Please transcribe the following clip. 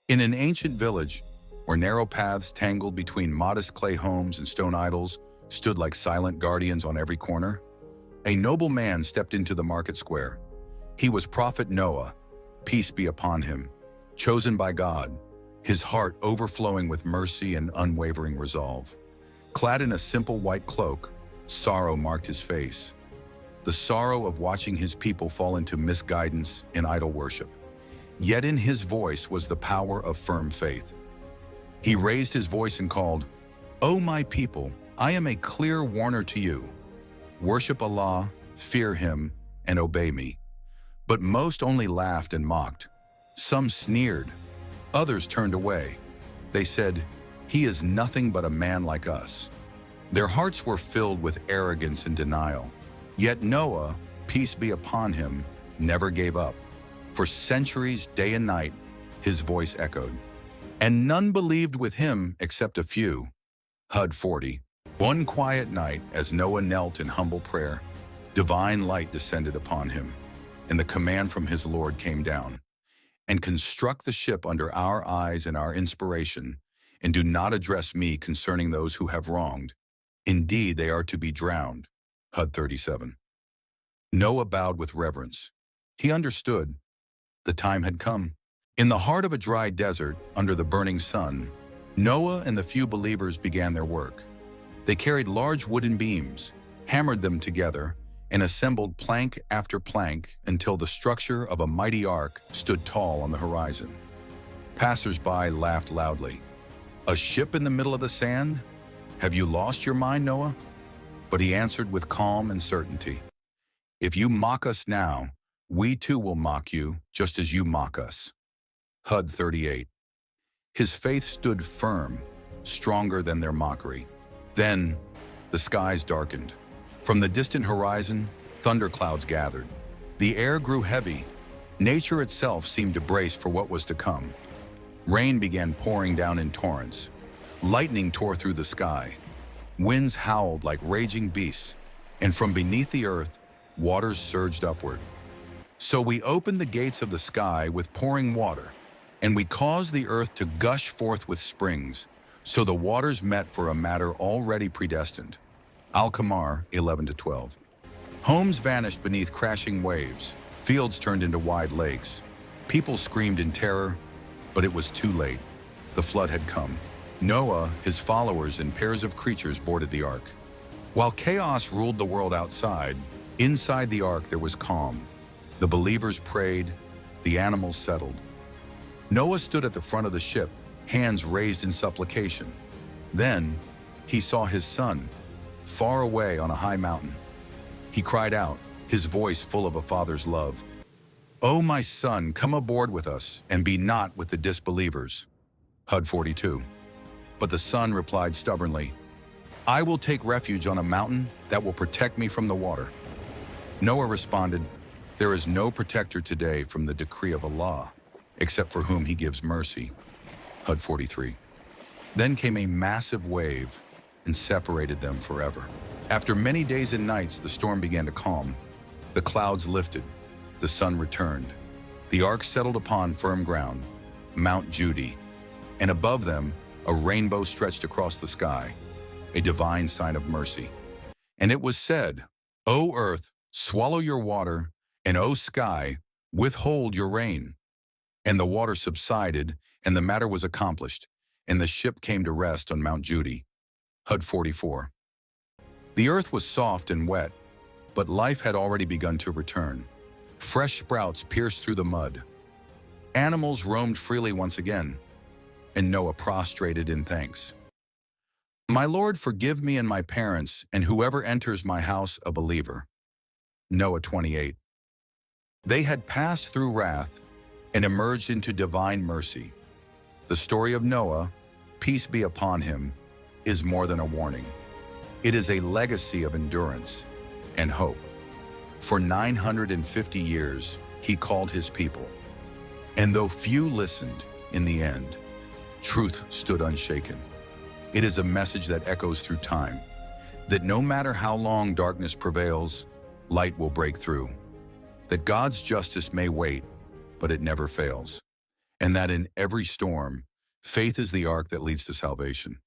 In an ancient village, where narrow paths tangled between modest clay homes and stone idols stood like silent guardians on every corner, a noble man stepped into the market square. He was Prophet Noah, peace be upon him, chosen by God, his heart overflowing with mercy and unwavering resolve. Clad in a simple white cloak, sorrow marked his face, the sorrow of watching his people fall into misguidance and idol worship. Yet in his voice was the power of firm faith. He raised his voice and called, "O my people, I am a clear warner to you. Worship Allah, fear him, and obey me." But most only laughed and mocked. Some sneered, others turned away. They said, "He is nothing but a man like us." Their hearts were filled with arrogance and denial. Yet Noah, peace be upon him, never gave up. For centuries, day and night, his voice echoed. And none believed with him except a few. HUD 40. One quiet night, as Noah knelt in humble prayer, divine light descended upon him, and the command from his Lord came down. And construct the ship under our eyes and our inspiration, and do not address me concerning those who have wronged. Indeed, they are to be drowned. HUD 37. Noah bowed with reverence. He understood. The time had come. In the heart of a dry desert, under the burning sun, Noah and the few believers began their work. They carried large wooden beams, hammered them together, and assembled plank after plank until the structure of a mighty ark stood tall on the horizon. Passers-by laughed loudly. "A ship in the middle of the sand? Have you lost your mind, Noah?" But he answered with calm and certainty, "If you mock us now, we too will mock you, just as you mock us." HUD 38. His faith stood firm, stronger than their mockery. Then, the skies darkened. From the distant horizon, thunderclouds gathered. The air grew heavy. Nature itself seemed to brace for what was to come. Rain began pouring down in torrents. Lightning tore through the sky. Winds howled like raging beasts, and from beneath the earth, waters surged upward. So we opened the gates of the sky with pouring water, and we caused the earth to gush forth with springs, so the waters met for a matter already predestined. Al-Qamar 11-12. Homes vanished beneath crashing waves. Fields turned into wide lakes. People screamed in terror, but it was too late. The flood had come. Noah, his followers, and pairs of creatures boarded the ark. While chaos ruled the world outside, inside the ark there was calm. The believers prayed, the animals settled. Noah stood at the front of the ship, hands raised in supplication. Then, he saw his son, far away on a high mountain. He cried out, his voice full of a father's love. "O my son, come aboard with us, and be not with the disbelievers." HUD 42. But the son replied stubbornly, "I will take refuge on a mountain that will protect me from the water." Noah responded, "There is no protector today from the decree of Allah, except for whom he gives mercy." HUD 43. Then came a massive wave and separated them forever. After many days and nights, the storm began to calm. The clouds lifted. The sun returned. The ark settled upon firm ground, Mount Judi, and above them, a rainbow stretched across the sky, a divine sign of mercy. And it was said, "O earth, swallow your water, and O sky, withhold your rain." And the water subsided, and the matter was accomplished, and the ship came to rest on Mount Judi. HUD 44. The earth was soft and wet, but life had already begun to return. Fresh sprouts pierced through the mud. Animals roamed freely once again, and Noah prostrated in thanks. "My Lord, forgive me and my parents, and whoever enters my house a believer." Noah 28. They had passed through wrath and emerged into divine mercy. The story of Noah, peace be upon him, is more than a warning. It is a legacy of endurance and hope. For 950 years, he called his people. And though few listened, in the end, truth stood unshaken. It is a message that echoes through time, that no matter how long darkness prevails, light will break through. That God's justice may wait, but it never fails. and that in every storm, faith is the ark that leads to salvation.